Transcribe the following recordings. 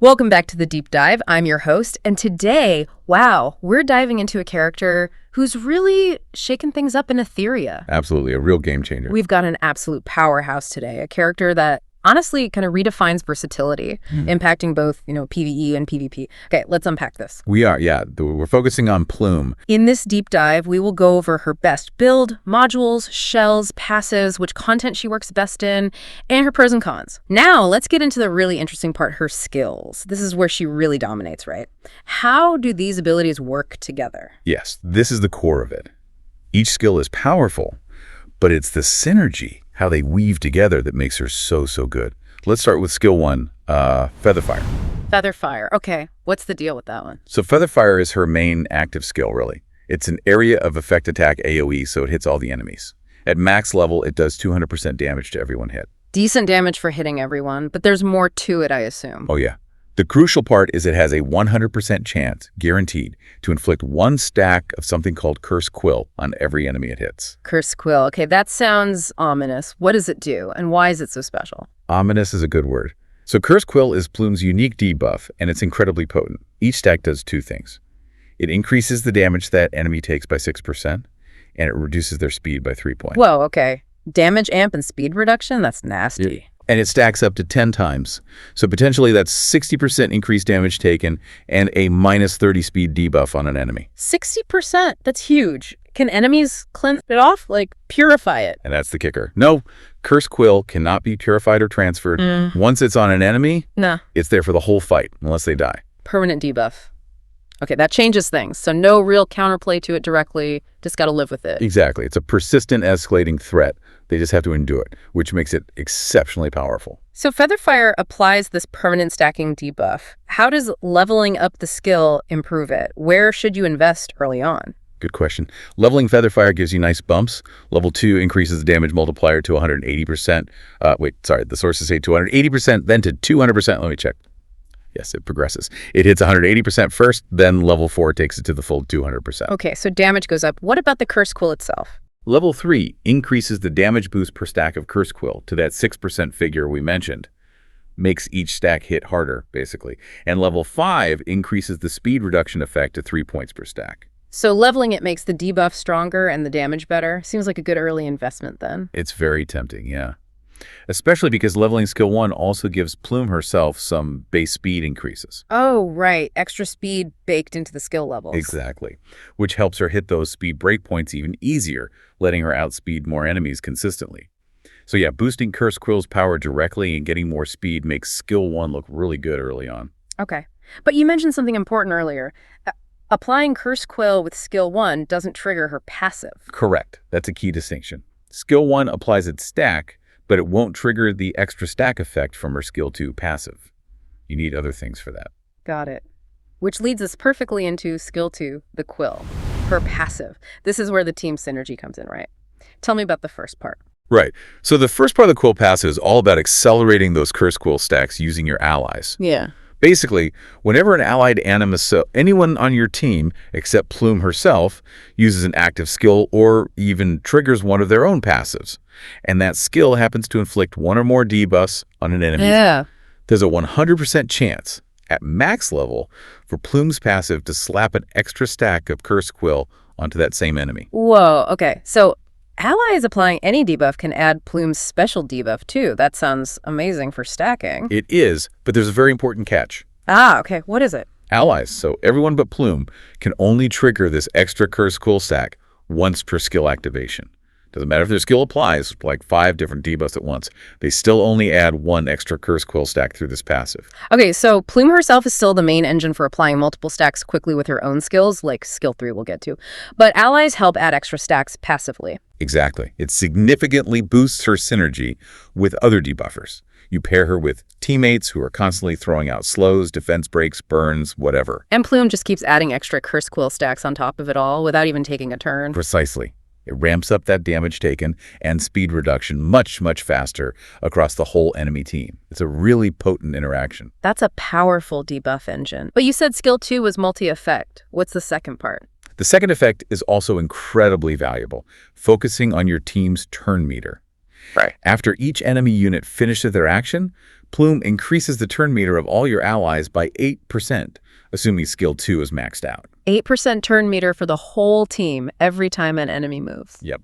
Welcome back to The Deep Dive. I'm your host, and today, wow, we're diving into a character who's really shaken things up in Etheria. Absolutely, a real game changer. We've got an absolute powerhouse today, a character that honestly kind of redefines versatility, impacting both, PVE and PVP. Okay, let's unpack this. We are, yeah. We're focusing on Plume. In this deep dive, we will go over her best build, modules, shells, passives, which content she works best in, and her pros and cons. Now, let's get into the really interesting part, her skills. This is where she really dominates, right? How do these abilities work together? Yes, this is the core of it. Each skill is powerful, but it's the synergy, how they weave together, that makes her so good. Let's start with skill 1, Featherfire. Featherfire. Okay, what's the deal with that one? So Featherfire is her main active skill, really. It's an area of effect attack AoE, so it hits all the enemies. At max level, it does 200% damage to everyone hit. Decent damage for hitting everyone, but there's more to it, I assume. Oh yeah. The crucial part is it has a 100% chance, guaranteed, to inflict 1 stack of something called Quill on every enemy it hits. Quill. Okay, that sounds ominous. What does it do, and why is it so special? Ominous is a good word. So Quill is Plume's unique debuff, and it's incredibly potent. Each stack does 2 things. It increases the damage that enemy takes by 6%, and it reduces their speed by 3 points. Whoa, okay. Damage amp and speed reduction? That's nasty. And it stacks up to 10 times. So potentially that's 60% increased damage taken and a minus 30 speed debuff on an enemy. 60%? That's huge. Can enemies cleanse it off? Like, purify it? And that's the kicker. No, Quill cannot be purified or transferred. Once it's on an enemy, it's there for the whole fight, unless they die. Permanent debuff. Okay, that changes things. So no real counterplay to it directly, just got to live with it. Exactly. It's a persistent escalating threat. They just have to endure it, which makes it exceptionally powerful. So Featherfire applies this permanent stacking debuff. How does leveling up the skill improve it? Where should you invest early on? Good question. Leveling Featherfire gives you nice bumps. Level 2 increases the damage multiplier to 180%. The sources say 280%, then to 200%. Let me check. Yes, it progresses. It hits 180% first, then level 4 takes it to the full 200%. Okay, so damage goes up. What about the Quill itself? Level 3 increases the damage boost per stack of Quill to that 6% figure we mentioned. Makes each stack hit harder, basically. And level 5 increases the speed reduction effect to 3 points per stack. So leveling it makes the debuff stronger and the damage better? Seems like a good early investment then. It's very tempting, yeah. Especially because leveling skill 1 also gives Plume herself some base speed increases. Oh, right. Extra speed baked into the skill levels. Exactly. Which helps her hit those speed breakpoints even easier, letting her outspeed more enemies consistently. So yeah, boosting Quill's power directly and getting more speed makes skill 1 look really good early on. Okay. But you mentioned something important earlier. Applying Quill with skill 1 doesn't trigger her passive. Correct. That's a key distinction. Skill 1 applies its stack, but it won't trigger the extra stack effect from her skill 2 passive. You need other things for that. Got it. Which leads us perfectly into skill 2, the Quill, her passive. This is where the team synergy comes in, right? Tell me about the first part. Right. So the first part of the Quill passive is all about accelerating those Quill stacks using your allies. Yeah. Basically, whenever an allied animus, so anyone on your team except Plume herself, uses an active skill or even triggers one of their own passives, and that skill happens to inflict 1 or more debuffs on an enemy, there's a 100% chance at max level for Plume's passive to slap an extra stack of Quill onto that same enemy. Whoa, okay. So allies applying any debuff can add Plume's special debuff too. That sounds amazing for stacking. It is, but there's a very important catch. Ah, okay. What is it? Allies, so everyone but Plume, can only trigger this extra Quill stack once per skill activation. Doesn't matter if their skill applies, like 5 different debuffs at once. They still only add 1 extra Quill stack through this passive. Okay, so Plume herself is still the main engine for applying multiple stacks quickly with her own skills, like skill 3 we'll get to. But allies help add extra stacks passively. Exactly. It significantly boosts her synergy with other debuffers. You pair her with teammates who are constantly throwing out slows, defense breaks, burns, whatever. And Plume just keeps adding extra Quill stacks on top of it all without even taking a turn. Precisely. It ramps up that damage taken and speed reduction much faster across the whole enemy team. It's a really potent interaction. That's a powerful debuff engine. But you said skill 2 was multi-effect. What's the second part? The second effect is also incredibly valuable, focusing on your team's turn meter. Right. After each enemy unit finishes their action, Plume increases the turn meter of all your allies by 8%, assuming skill 2 is maxed out. 8% turn meter for the whole team every time an enemy moves. Yep.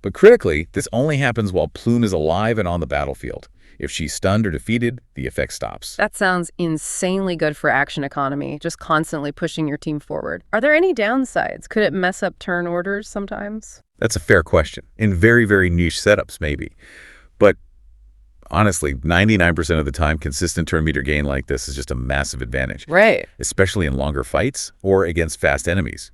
But critically, this only happens while Plume is alive and on the battlefield. If she's stunned or defeated, the effect stops. That sounds insanely good for action economy, just constantly pushing your team forward. Are there any downsides? Could it mess up turn orders sometimes? That's a fair question. In very, very niche setups, maybe. But honestly, 99% of the time, consistent turn meter gain like this is just a massive advantage. Right. Especially in longer fights or against fast enemies.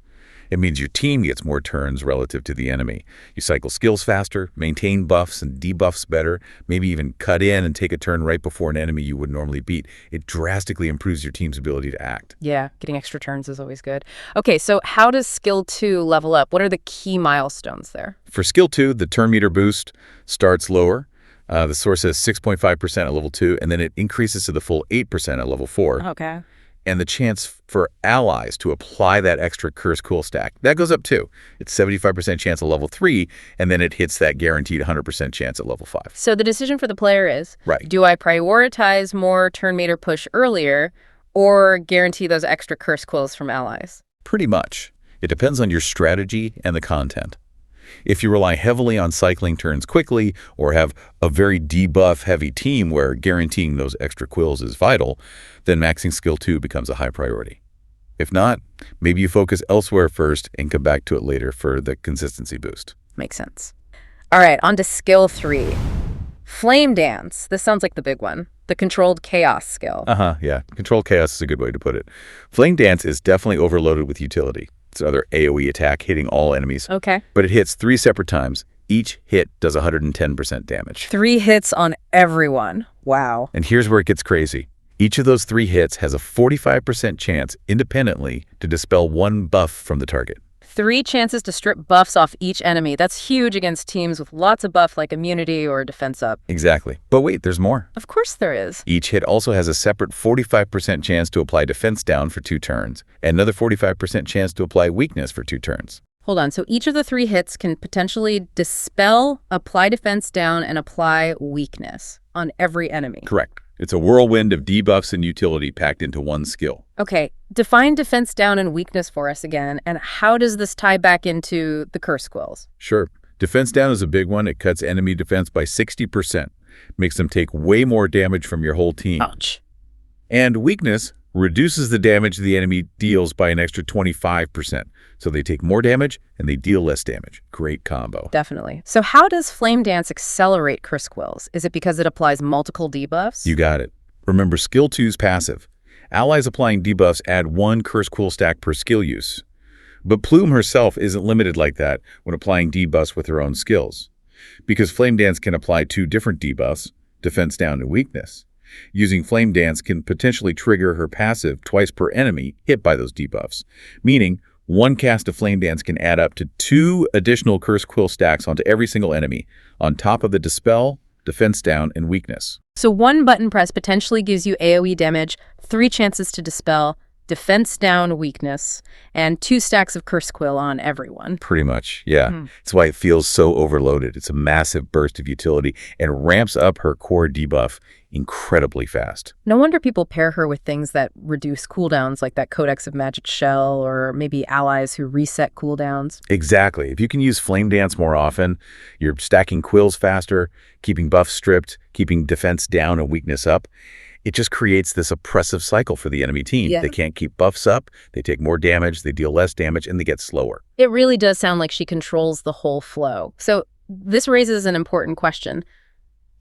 It means your team gets more turns relative to the enemy. You cycle skills faster, maintain buffs and debuffs better, maybe even cut in and take a turn right before an enemy you would normally beat. It drastically improves your team's ability to act. Yeah, getting extra turns is always good. Okay, so how does skill 2 level up? What are the key milestones there? For skill 2, the turn meter boost starts lower. The source says 6.5% at level 2, and then it increases to the full 8% at level 4. Okay. And the chance for allies to apply that extra curse cool stack, that goes up too. It's 75% chance at level 3, and then it hits that guaranteed 100% chance at level 5. So the decision for the player is, right. Do I prioritize more turn meter push earlier or guarantee those extra curse quills from allies? Pretty much. It depends on your strategy and the content. If you rely heavily on cycling turns quickly or have a very debuff-heavy team where guaranteeing those extra quills is vital, then maxing skill 2 becomes a high priority. If not, maybe you focus elsewhere first and come back to it later for the consistency boost. Makes sense. All right, on to skill 3. Flame Dance. This sounds like the big one. The controlled chaos skill. Yeah. Controlled chaos is a good way to put it. Flame Dance is definitely overloaded with utility. It's another AoE attack hitting all enemies. Okay. But it hits 3 separate times. Each hit does 110% damage. 3 hits on everyone. Wow. And here's where it gets crazy. Each of those 3 hits has a 45% chance independently to dispel 1 buff from the target. 3 chances to strip buffs off each enemy. That's huge against teams with lots of buff like immunity or defense up. Exactly. But wait, there's more. Of course there is. Each hit also has a separate 45% chance to apply defense down for 2 turns, and another 45% chance to apply weakness for 2 turns. Hold on. So each of the 3 hits can potentially dispel, apply defense down, and apply weakness on every enemy. Correct. It's a whirlwind of debuffs and utility packed into one skill. Okay, define defense down and weakness for us again, and how does this tie back into the curse quills? Sure. Defense down is a big one. It cuts enemy defense by 60%, makes them take way more damage from your whole team. Ouch. And weakness reduces the damage the enemy deals by an extra 25%. So they take more damage and they deal less damage. Great combo. Definitely. So how does Flame Dance accelerate curse quills? Is it because it applies multiple debuffs? You got it. Remember, skill 2's passive. Allies applying debuffs add 1 curse quill stack per skill use. But Plume herself isn't limited like that when applying debuffs with her own skills. Because Flame Dance can apply 2 different debuffs, defense down and weakness. Using Flame Dance can potentially trigger her passive twice per enemy hit by those debuffs, meaning 1 cast of Flame Dance can add up to 2 additional curse quill stacks onto every single enemy, on top of the dispel, defense down, and weakness. So 1 button press potentially gives you AoE damage, 3 chances to dispel, defense down, weakness, and 2 stacks of curse quill on everyone. Pretty much, yeah. That's why it feels so overloaded. It's a massive burst of utility and ramps up her core debuff incredibly fast. No wonder people pair her with things that reduce cooldowns like that Codex of Magic shell or maybe allies who reset cooldowns. Exactly. If you can use Flame Dance more often, you're stacking quills faster, keeping buffs stripped, keeping defense down and weakness up. It just creates this oppressive cycle for the enemy team. Yeah. They can't keep buffs up, they take more damage, they deal less damage, and they get slower. It really does sound like she controls the whole flow. So this raises an important question.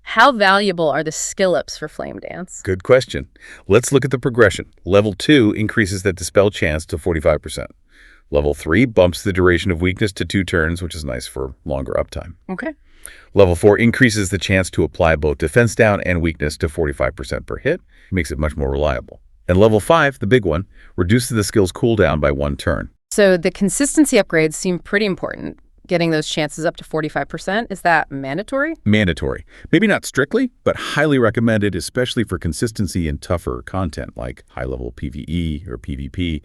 How valuable are the skill ups for Flame Dance? Good question. Let's look at the progression. Level 2 increases that dispel chance to 45%. Level 3 bumps the duration of weakness to 2 turns, which is nice for longer uptime. Okay. Level 4 increases the chance to apply both defense down and weakness to 45% per hit, makes it much more reliable. And level 5, the big one, reduces the skill's cooldown by 1 turn. So the consistency upgrades seem pretty important. Getting those chances up to 45%, is that mandatory? Mandatory. Maybe not strictly, but highly recommended, especially for consistency in tougher content like high-level PvE or PvP.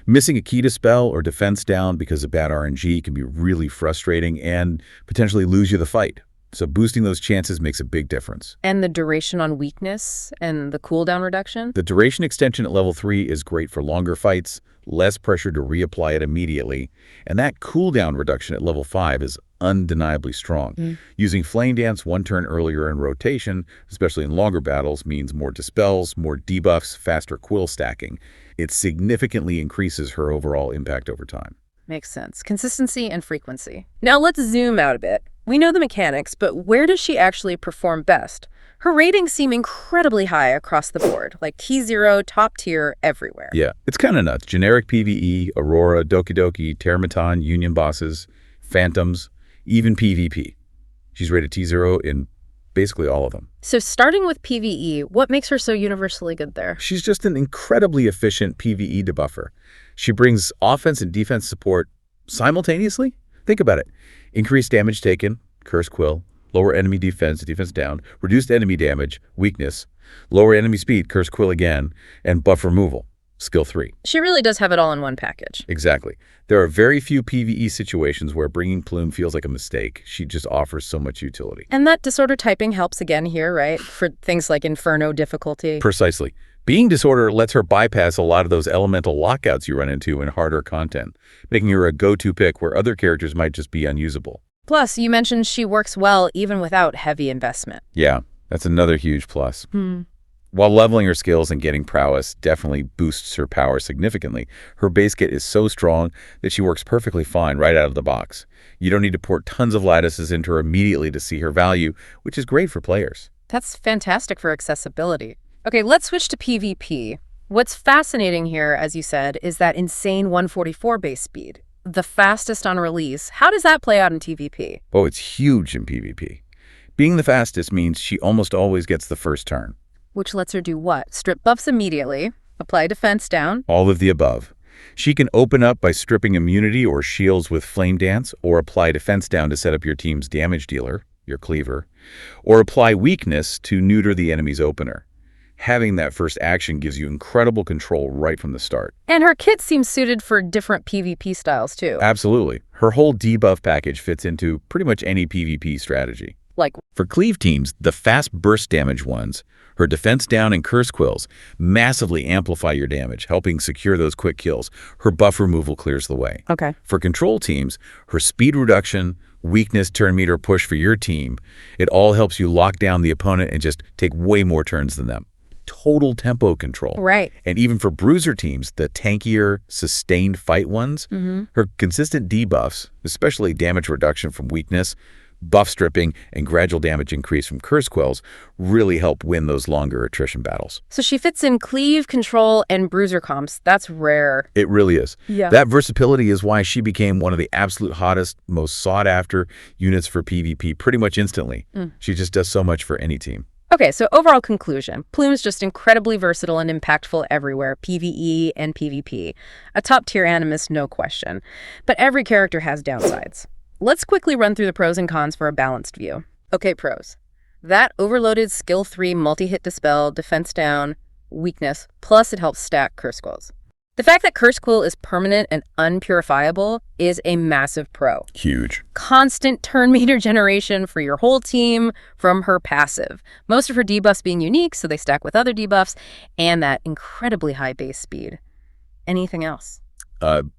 Missing a key dispel or defense down because of bad RNG can be really frustrating and potentially lose you the fight. So boosting those chances makes a big difference. And the duration on weakness and the cooldown reduction? The duration extension at level 3 is great for longer fights, less pressure to reapply it immediately, and that cooldown reduction at level 5 is undeniably strong. Using Flame Dance 1 turn earlier in rotation, especially in longer battles, means more dispels, more debuffs, faster Quill stacking. It significantly increases her overall impact over time. Makes sense. Consistency and frequency. Now let's zoom out a bit. We know the mechanics, but where does she actually perform best? Her ratings seem incredibly high across the board, like Key 0, top tier, everywhere. Yeah, it's kind of nuts. Generic PvE, Aurora, Doki Doki, Termaton, Union Bosses, Phantoms, even PvP. She's rated T0 in basically all of them. So starting with PvE, what makes her so universally good there? She's just an incredibly efficient PvE debuffer. She brings offense and defense support simultaneously. Think about it. Increased damage taken, Curse Quill, lower enemy defense, defense down, reduced enemy damage, weakness, lower enemy speed, Curse Quill again, and buff removal, skill 3. She really does have it all in one package. Exactly. There are very few PvE situations where bringing Plume feels like a mistake. She just offers so much utility. And that disorder typing helps again here, right? For things like Inferno difficulty. Precisely. Being Disorder lets her bypass a lot of those elemental lockouts you run into in harder content, making her a go-to pick where other characters might just be unusable. Plus, you mentioned she works well even without heavy investment. Yeah, that's another huge plus. While leveling her skills and getting prowess definitely boosts her power significantly, her base kit is so strong that she works perfectly fine right out of the box. You don't need to pour tons of lattices into her immediately to see her value, which is great for players. That's fantastic for accessibility. Okay, let's switch to PvP. What's fascinating here, as you said, is that insane 144 base speed. The fastest on release. How does that play out in PvP? Oh, it's huge in PvP. Being the fastest means she almost always gets the first turn. Which lets her do what? Strip buffs immediately, apply defense down. All of the above. She can open up by stripping immunity or shields with Flame Dance, or apply defense down to set up your team's damage dealer, your cleaver, or apply weakness to neuter the enemy's opener. Having that first action gives you incredible control right from the start. And her kit seems suited for different PvP styles too. Absolutely. Her whole debuff package fits into pretty much any PvP strategy. Like, for cleave teams, the fast burst damage ones, her defense down and curse quills, massively amplify your damage, helping secure those quick kills. Her buff removal clears the way. okay. For control teams, her speed reduction, weakness, turn meter push for your team, it all helps you lock down the opponent and just take way more turns than them. Total tempo control. Right. And even for bruiser teams, the tankier, sustained fight ones, her consistent debuffs, especially damage reduction from weakness, buff stripping, and gradual damage increase from curse quells, really help win those longer attrition battles. So she fits in cleave, control, and bruiser comps. That's rare. It really is. Yeah. That versatility is why she became one of the absolute hottest, most sought-after units for PvP pretty much instantly. She just does so much for any team. Okay, so overall conclusion. Plume's just incredibly versatile and impactful everywhere, PvE and PvP. A top-tier animus, no question. But every character has downsides. Let's quickly run through the pros and cons for a balanced view. Okay, pros. That overloaded skill 3 multi-hit dispel, defense down, weakness, plus it helps stack curse quills. The fact that Curse Quill is permanent and unpurifiable is a massive pro. Huge. Constant turn meter generation for your whole team from her passive. Most of her debuffs being unique, so they stack with other debuffs, and that incredibly high base speed. Anything else?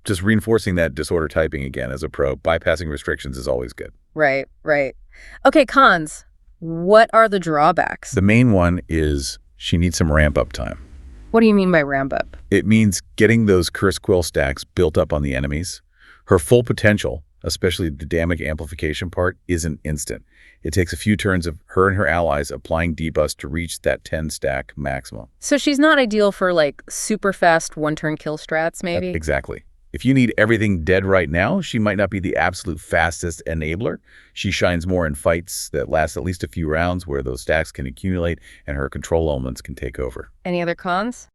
Just reinforcing that disorder typing again as a pro. Bypassing restrictions is always good. Right, right. Okay, cons. What are the drawbacks? The main one is she needs some ramp-up time. What do you mean by ramp up? It means getting those Curse Quill stacks built up on the enemies. Her full potential, especially the damage amplification part, isn't instant. It takes a few turns of her and her allies applying debuffs to reach that 10-stack maximum. So she's not ideal for, like, super fast one-turn kill strats, maybe? Exactly. If you need everything dead right now, she might not be the absolute fastest enabler. She shines more in fights that last at least a few rounds where those stacks can accumulate and her control elements can take over. Any other cons?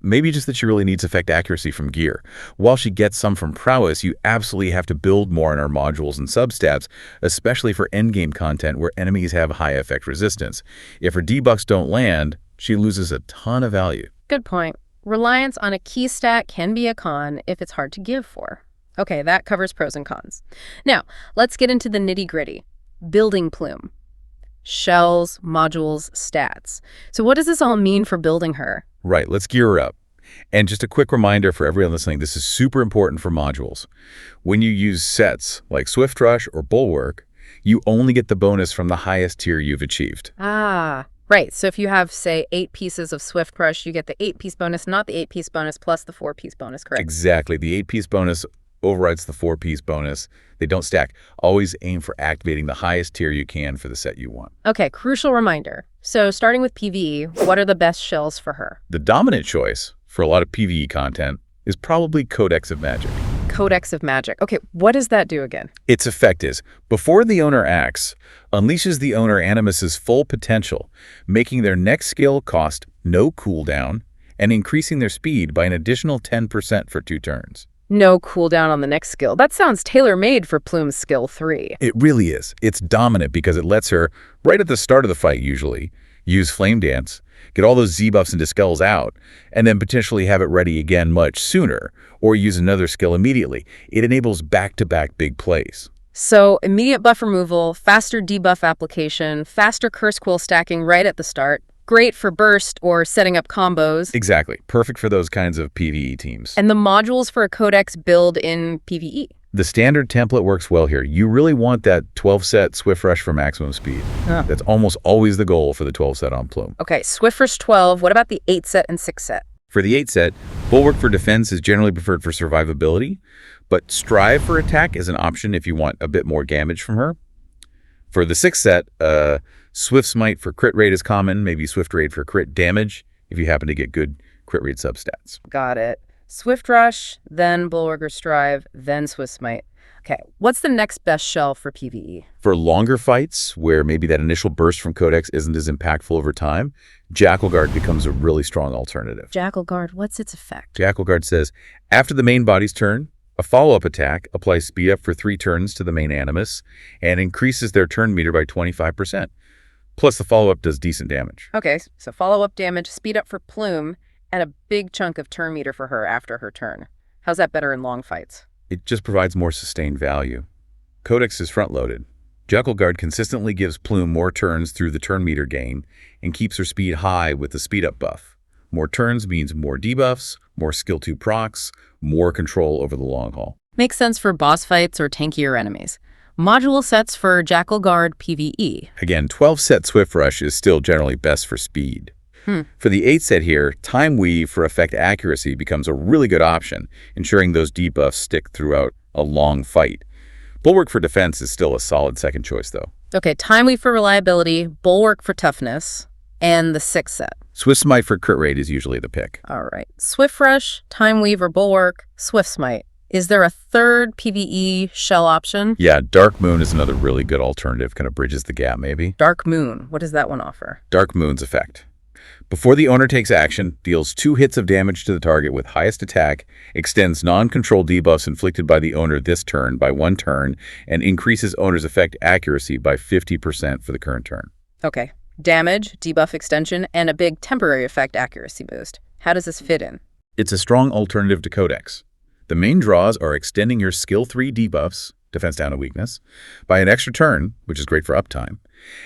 Maybe just that she really needs effect accuracy from gear. While she gets some from prowess, you absolutely have to build more on her modules and substats, especially for endgame content where enemies have high effect resistance. If her debuffs don't land, she loses a ton of value. Good point. Reliance on a key stat can be a con if it's hard to give for. Okay, that covers pros and cons. Now, let's get into the nitty-gritty. building Plume. Shells, modules, stats. So what does this all mean for building her? Right, let's gear her up. And just a quick reminder for everyone listening, this is super important for modules. When you use sets like Swift Rush or Bulwark, you only get the bonus from the highest tier you've achieved. Ah, right. So if you have, say, 8 pieces of Swift Rush, you get the 8-piece bonus, not the 8-piece bonus plus the 4-piece bonus, correct? Exactly. The 8-piece bonus overrides the 4-piece bonus. They don't stack. Always aim for activating the highest tier you can for the set you want. Okay, crucial reminder. So starting with PvE, what are the best shells for her? The dominant choice for a lot of PvE content is probably Codex of Magic. Codex of Magic. Okay, what does that do again? Its effect is, before the owner acts, unleashes the owner Animus's full potential, making their next skill cost no cooldown and increasing their speed by an additional 10% for 2 turns. No cooldown on the next skill. That sounds tailor-made for Plume's skill 3. It really is. It's dominant because it lets her, right at the start of the fight usually, use Flame Dance, get all those Z-buffs and dispels out, and then potentially have it ready again much sooner, or use another skill immediately. It enables back-to-back big plays. So immediate buff removal, faster debuff application, faster Curse Quill stacking right at the start. Great for burst or setting up combos. Exactly. Perfect for those kinds of PvE teams. And the modules for a Codex build in PvE. The standard template works well here. You really want that 12-set Swift Rush for maximum speed. That's almost always the goal for the 12-set on Plume. Okay, Swift Rush 12. What about the 8-set and 6-set? For the 8-set, Bulwark for defense is generally preferred for survivability, but Strive for attack is an option if you want a bit more damage from her. For the 6th set, Swift Smite for crit rate is common, maybe Swift Raid for crit damage if you happen to get good crit rate substats. Got it. Swift Rush, then Bulwark or Strive, then Swift Smite. Okay, what's the next best shell for PvE? For longer fights, where maybe that initial burst from Codex isn't as impactful over time, Jackal Guard becomes a really strong alternative. Jackal Guard, what's its effect? Jackal Guard says, after the main body's turn, a follow-up attack applies speed up for 3 turns to the main Animus and increases their turn meter by 25%. Plus, the follow-up does decent damage. Okay, so follow-up damage, speed up for Plume, and a big chunk of turn meter for her after her turn. How's that better in long fights? It just provides more sustained value. Codex is front-loaded. Jackal Guard consistently gives Plume more turns through the turn meter gain and keeps her speed high with the speed-up buff. More turns means more debuffs, more skill 2 procs, more control over the long haul. Makes sense for boss fights or tankier enemies. Module sets for Jackal Guard PvE. Again, 12-set Swift Rush is still generally best for speed. For the 8-set here, Time Weave for effect accuracy becomes a really good option, ensuring those debuffs stick throughout a long fight. Bulwark for defense is still a solid second choice, though. Okay, Time Weave for reliability, Bulwark for toughness, and the 6th set. Swift Smite for crit rate is usually the pick. All right. Swift Rush, Time Weave or Bulwark, Swift Smite. Is there a third PvE shell option? Yeah, Dark Moon is another really good alternative, kind of bridges the gap maybe. Dark Moon. What does that one offer? Dark Moon's effect. Before the owner takes action, deals 2 hits of damage to the target with highest attack, extends non-control debuffs inflicted by the owner this turn by 1 turn, and increases owner's effect accuracy by 50% for the current turn. Okay. Damage, debuff extension, and a big temporary effect accuracy boost. How does this fit in? It's a strong alternative to Codex. The main draws are extending your skill 3 debuffs, defense down to weakness, by an extra turn, which is great for uptime,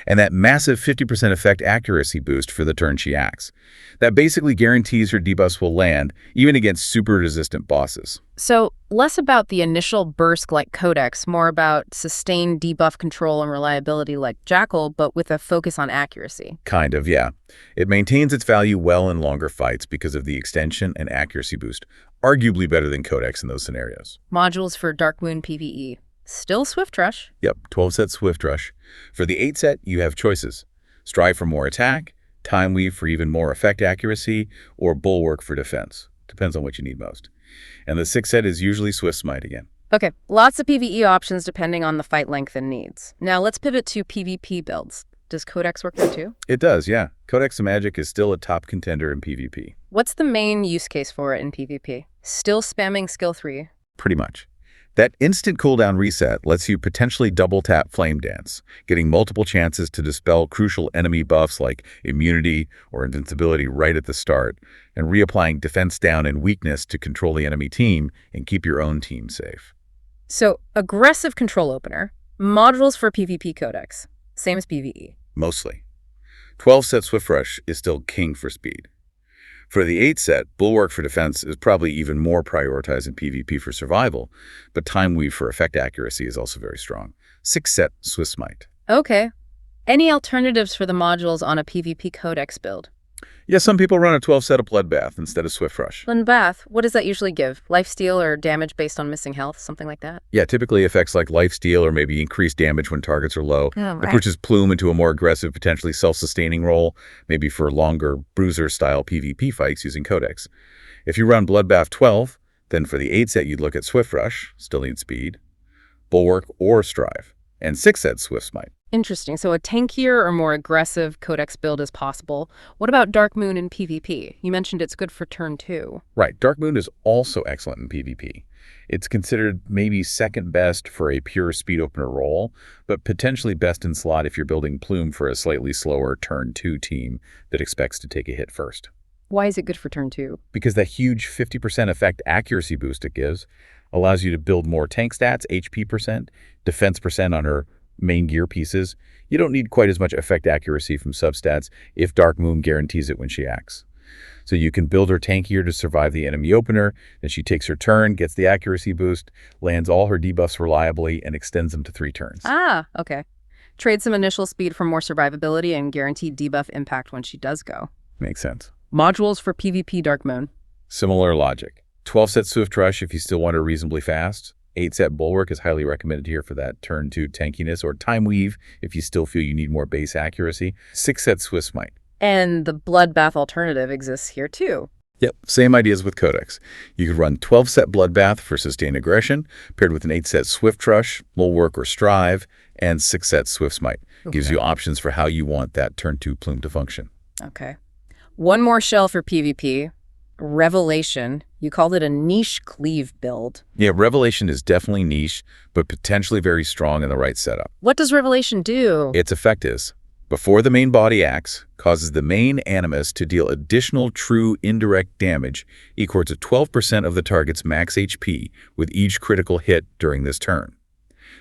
and that massive 50% effect accuracy boost for the turn she acts. That basically guarantees her debuffs will land, even against super resistant bosses. So, less about the initial burst like Codex, more about sustained debuff control and reliability like Jackal, but with a focus on accuracy. Kind of, yeah. It maintains its value well in longer fights because of the extension and accuracy boost, arguably better than Codex in those scenarios. Modules for Dark Moon PvE. Still Swift Rush. Yep, 12-set Swift Rush. For the 8-set, you have choices. Strive for more attack, Time Weave for even more effect accuracy, or Bulwark for defense. Depends on what you need most. And the 6th set is usually Swift Smite again. Okay, lots of PvE options depending on the fight length and needs. Now let's pivot to PvP builds. Does Codex work there too? It does, yeah. Codex of Magic is still a top contender in PvP. What's the main use case for it in PvP? Still spamming skill 3? Pretty much. That instant cooldown reset lets you potentially double-tap Flame Dance, getting multiple chances to dispel crucial enemy buffs like immunity or invincibility right at the start, and reapplying defense down and weakness to control the enemy team and keep your own team safe. So, aggressive control opener, Modules for PvP Codex. Same as PvE. Mostly. 12-set Swift Rush is still king for speed. For the 8-set, Bulwark for defense is probably even more prioritized in PvP for survival, but Time Weave for effect accuracy is also very strong. 6-set Swift Smite. Okay. Any alternatives for the modules on a PvP Codex build? Yeah, some people run a 12-set of Bloodbath instead of Swift Rush. Bloodbath, what does that usually give? Lifesteal or damage based on missing health, something like that? Yeah, typically effects like lifesteal or maybe increased damage when targets are low. Oh, It pushes Plume into a more aggressive, potentially self-sustaining role, maybe for longer bruiser-style PvP fights using Codex. If you run Bloodbath 12, then for the 8-set you'd look at Swift Rush, still need speed, Bulwark or Strive, and 6-set Swift Smite. Interesting. So a tankier or more aggressive Codex build is possible. What about Dark Moon in PvP? You mentioned it's good for turn 2. Right. Dark Moon is also excellent in PvP. It's considered maybe second best for a pure speed opener role, but potentially best in slot if you're building Plume for a slightly slower turn 2 team that expects to take a hit first. Why is it good for turn 2? Because that huge 50% effect accuracy boost it gives allows you to build more tank stats, HP percent, defense percent on her main gear pieces. You don't need quite as much effect accuracy from substats if Dark Moon guarantees it when she acts. So you can build her tankier to survive the enemy opener, then she takes her turn, gets the accuracy boost, lands all her debuffs reliably, and extends them to 3 turns. Ah, okay. Trade some initial speed for more survivability and guaranteed debuff impact when she does go. Makes sense. Modules for PvP Dark Moon. Similar logic. 12-set Swift Rush if you still want her reasonably fast. 8-set Bulwark is highly recommended here for that turn 2 tankiness, or Time Weave if you still feel you need more base accuracy. 6-set Swift Smite. And the Bloodbath alternative exists here too. Yep, same ideas with Codex. You could run 12-set Bloodbath for sustained aggression, paired with an 8-set Swift Rush, Bulwark or Strive, and 6-set Swift Smite. Gives you options for how you want that turn 2 Plume to function. Okay. One more shell for PvP. Revelation. You called it a niche cleave build. Yeah, Revelation is definitely niche, but potentially very strong in the right setup. What does Revelation do? Its effect is, before the main body acts, causes the main animus to deal additional true indirect damage equal to 12% of the target's max HP with each critical hit during this turn.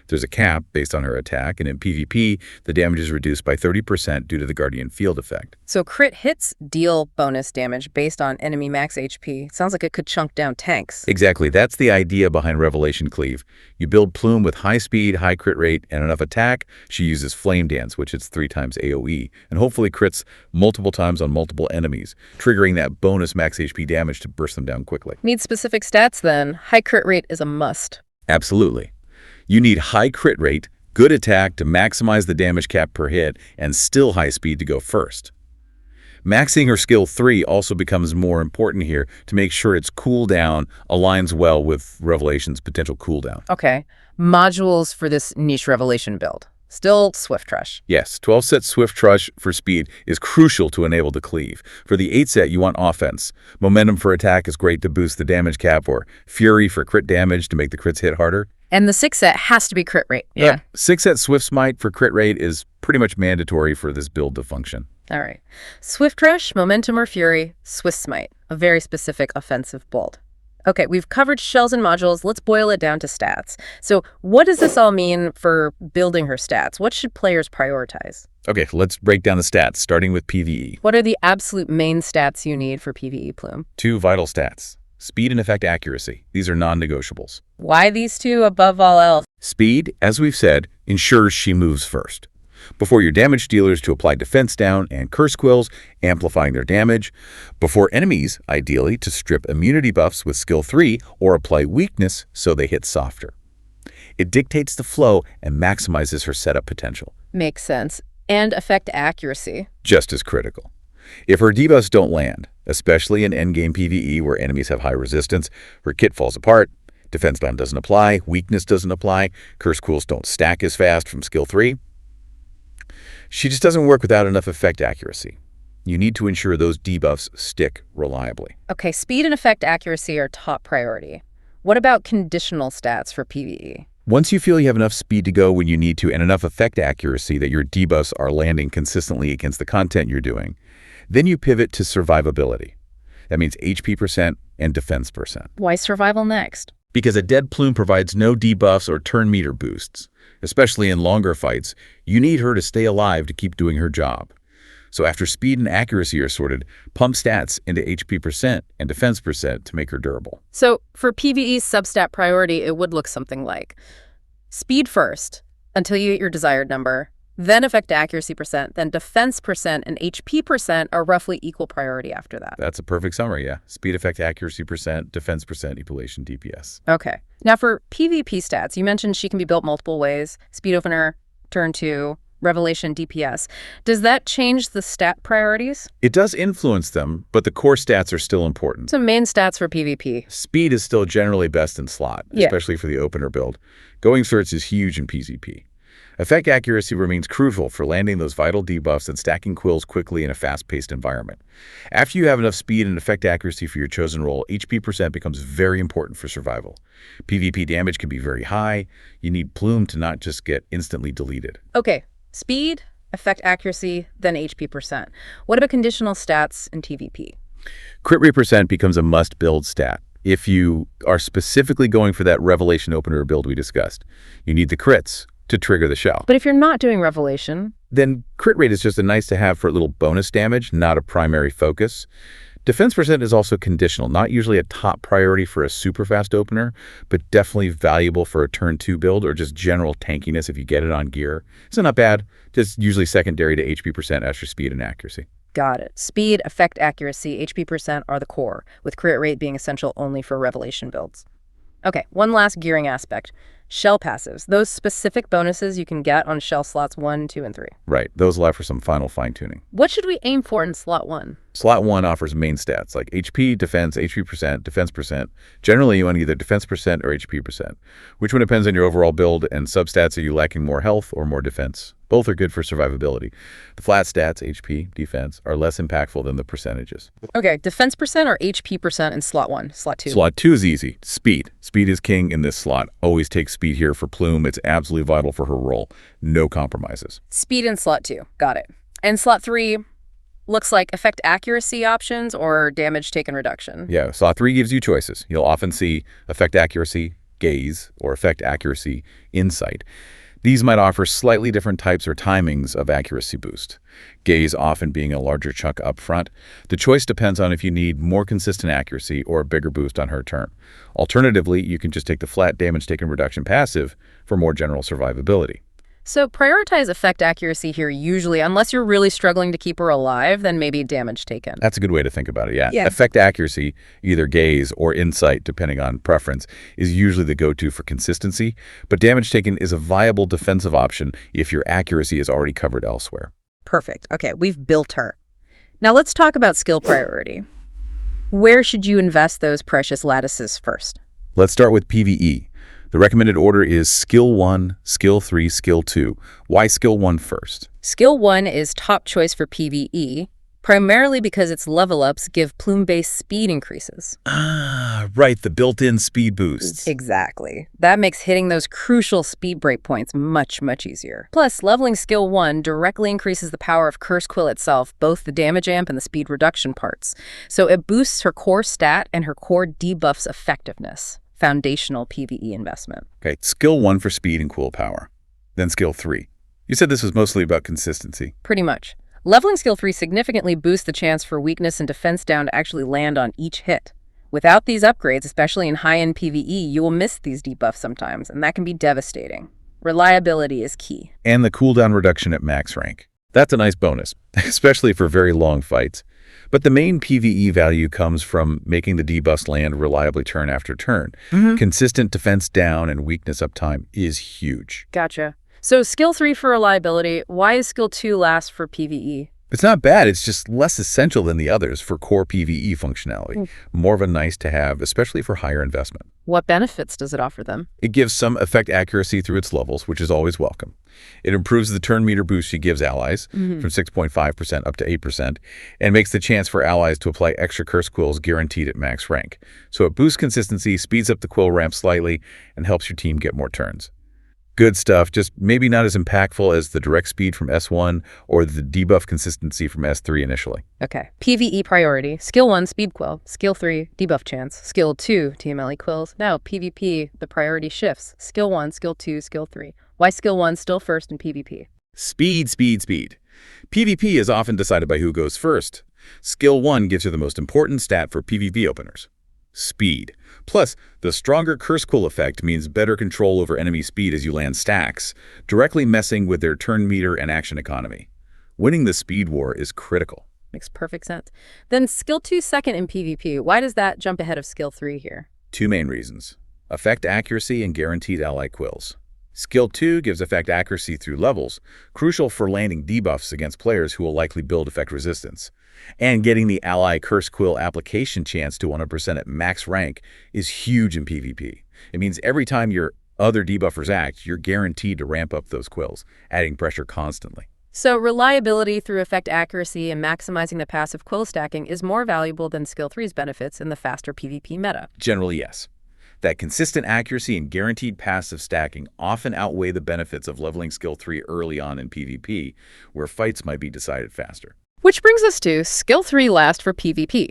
There's a cap based on her attack, and in PvP, the damage is reduced by 30% due to the Guardian Field effect. So crit hits deal bonus damage based on enemy max HP. Sounds like it could chunk down tanks. Exactly. That's the idea behind Revelation Cleave. You build Plume with high speed, high crit rate, and enough attack. She uses Flame Dance, which is 3 times AoE, and hopefully crits multiple times on multiple enemies, triggering that bonus max HP damage to burst them down quickly. Need specific stats then. High crit rate is a must. Absolutely. You need high crit rate, good attack to maximize the damage cap per hit, and still high speed to go first. Maxing her skill 3 also becomes more important here to make sure its cooldown aligns well with Revelation's potential cooldown. Okay. Modules for this niche Revelation build. Still Swift Rush. Yes, 12-set Swift Rush for speed is crucial to enable the cleave. For the 8-set, you want offense. Momentum for attack is great to boost the damage cap, or Fury for crit damage to make the crits hit harder. And the 6-set has to be crit rate. Yeah. 6-set Swift Smite for crit rate is pretty much mandatory for this build to function. All right. Swift Rush, Momentum or Fury, Swift Smite. A very specific offensive build. Okay, we've covered shells and modules. Let's boil it down to stats. So what does this all mean for building her stats? What should players prioritize? Okay, let's break down the stats, starting with PvE. What are the absolute main stats you need for PvE, Plume? 2 vital stats. Speed and effect accuracy. These are non-negotiables. Why these two above all else? Speed, as we've said, ensures she moves first. Before your damage dealers to apply defense down and curse quills, amplifying their damage. Before enemies, ideally, to strip immunity buffs with skill 3 or apply weakness so they hit softer. It dictates the flow and maximizes her setup potential. Makes sense. And effect accuracy. Just as critical. If her debuffs don't land, especially in endgame PvE where enemies have high resistance, her kit falls apart, defense down doesn't apply, weakness doesn't apply, curse quills don't stack as fast from skill 3, she just doesn't work without enough effect accuracy. You need to ensure those debuffs stick reliably. Okay, speed and effect accuracy are top priority. What about conditional stats for PvE? Once you feel you have enough speed to go when you need to and enough effect accuracy that your debuffs are landing consistently against the content you're doing, then you pivot to survivability. That means HP percent and defense percent. Why survival next? Because a dead Plume provides no debuffs or turn meter boosts. Especially in longer fights, you need her to stay alive to keep doing her job. So after speed and accuracy are sorted, pump stats into HP percent and defense percent to make her durable. So for PvE's substat priority, it would look something like speed first until you get your desired number, then effect accuracy percent, then defense percent and HP percent are roughly equal priority after that. That's a perfect summary, yeah. Speed, effect, accuracy percent, defense percent, equalization, DPS. Okay. Now for PvP stats, you mentioned she can be built multiple ways. Speed opener, turn 2, revelation, DPS. Does that change the stat priorities? It does influence them, but the core stats are still important. So main stats for PvP. Speed is still generally best in slot, especially for the opener build. Going certs is huge in PvP. Effect accuracy remains crucial for landing those vital debuffs and stacking quills quickly in a fast-paced environment. After you have enough speed and effect accuracy for your chosen role, HP percent becomes very important for survival. PvP damage can be very high. You need Plume to not just get instantly deleted. Okay, speed, effect accuracy, then HP percent. What about conditional stats in PvP? Crit rate percent becomes a must-build stat. If you are specifically going for that revelation opener build we discussed, you need the crits to trigger the shell. But if you're not doing revelation, then crit rate is just a nice to have for a little bonus damage, not a primary focus. Defense percent is also conditional, not usually a top priority for a super fast opener, but definitely valuable for a turn 2 build or just general tankiness if you get it on gear. It's not bad, just usually secondary to HP percent after speed and accuracy. Got it. Speed, effect accuracy, HP percent are the core, with crit rate being essential only for revelation builds. Okay, one last gearing aspect. Shell passives, those specific bonuses you can get on shell slots 1, 2, and 3. Right, those allow for some final fine-tuning. What should we aim for in slot 1? Slot 1 offers main stats like HP, defense, HP percent, defense percent. Generally, you want either defense percent or HP percent. Which one depends on your overall build and substats. Are you lacking more health or more defense? Both are good for survivability. The flat stats, HP, defense, are less impactful than the percentages. Okay, defense percent or HP percent in slot 1, slot 2? Slot 2 is easy. Speed. Speed is king in this slot. Always take speed here for Plume. It's absolutely vital for her role. No compromises. Speed in slot 2. Got it. And slot 3 looks like effect accuracy options or damage taken reduction. Yeah, slot 3 gives you choices. You'll often see effect accuracy, gaze, or effect accuracy, insight. These might offer slightly different types or timings of accuracy boost. Gaze often being a larger chunk up front. The choice depends on if you need more consistent accuracy or a bigger boost on her turn. Alternatively, you can just take the flat damage taken reduction passive for more general survivability. So prioritize effect accuracy here usually, unless you're really struggling to keep her alive, then maybe damage taken. That's a good way to think about it, yeah. Effect accuracy, either gaze or insight, depending on preference, is usually the go-to for consistency, but damage taken is a viable defensive option if your accuracy is already covered elsewhere. Perfect. Okay, we've built her. Now let's talk about skill priority. Where should you invest those precious lattices first? Let's start with PVE. The recommended order is Skill 1, Skill 3, Skill 2. Why Skill 1 first? Skill 1 is top choice for PvE, primarily because its level-ups give Plume-based speed increases. Ah, right, the built-in speed boosts. Exactly. That makes hitting those crucial speed breakpoints much, much easier. Plus, leveling Skill 1 directly increases the power of Curse Quill itself, both the damage amp and the speed reduction parts. So it boosts her core stat and her core debuff's effectiveness. Foundational PvE investment. Okay, Skill 1 for speed and cool power. Then Skill 3. You said this was mostly about consistency. Pretty much. Leveling Skill 3 significantly boosts the chance for weakness and defense down to actually land on each hit. Without these upgrades, especially in high-end PvE, you will miss these debuffs sometimes, and that can be devastating. Reliability is key. And the cooldown reduction at max rank. That's a nice bonus, especially for very long fights. But the main PvE value comes from making the debuffs land reliably turn after turn. Consistent defense down and weakness uptime is huge. Gotcha. So Skill 3 for reliability. Why is Skill 2 last for PvE? It's not bad, it's just less essential than the others for core PvE functionality. More of a nice to have, especially for higher investment. What benefits does it offer them? It gives some effect accuracy through its levels, which is always welcome. It improves the turn meter boost she gives allies from 6.5% up to 8%, and makes the chance for allies to apply extra curse quills guaranteed at max rank. So it boosts consistency, speeds up the quill ramp slightly, and helps your team get more turns. Good stuff, just maybe not as impactful as the direct speed from S1 or the debuff consistency from S3 initially. Okay. PVE priority. Skill 1, Speed Quill. Skill 3, Debuff Chance. Skill 2, TMLE Quills. Now, PvP, the priority shifts. Skill 1, Skill 2, Skill 3. Why Skill 1 still first in PvP? Speed, speed, speed. PvP is often decided by who goes first. Skill 1 gives you the most important stat for PvP openers. Speed. Plus, the stronger Curse Quill effect means better control over enemy speed as you land stacks, directly messing with their turn meter and action economy. Winning the speed war is critical. Makes perfect sense. Then Skill 2 second in PvP. Why does that jump ahead of Skill 3 here? Two main reasons. Effect accuracy and guaranteed ally quills. Skill 2 gives effect accuracy through levels, crucial for landing debuffs against players who will likely build effect resistance. And getting the ally Curse Quill application chance to 100% at max rank is huge in PvP. It means every time your other debuffers act, you're guaranteed to ramp up those quills, adding pressure constantly. So reliability through effect accuracy and maximizing the passive quill stacking is more valuable than Skill 3's benefits in the faster PvP meta. Generally, yes. That consistent accuracy and guaranteed passive stacking often outweigh the benefits of leveling Skill 3 early on in PvP, where fights might be decided faster. Which brings us to Skill 3 last for PvP.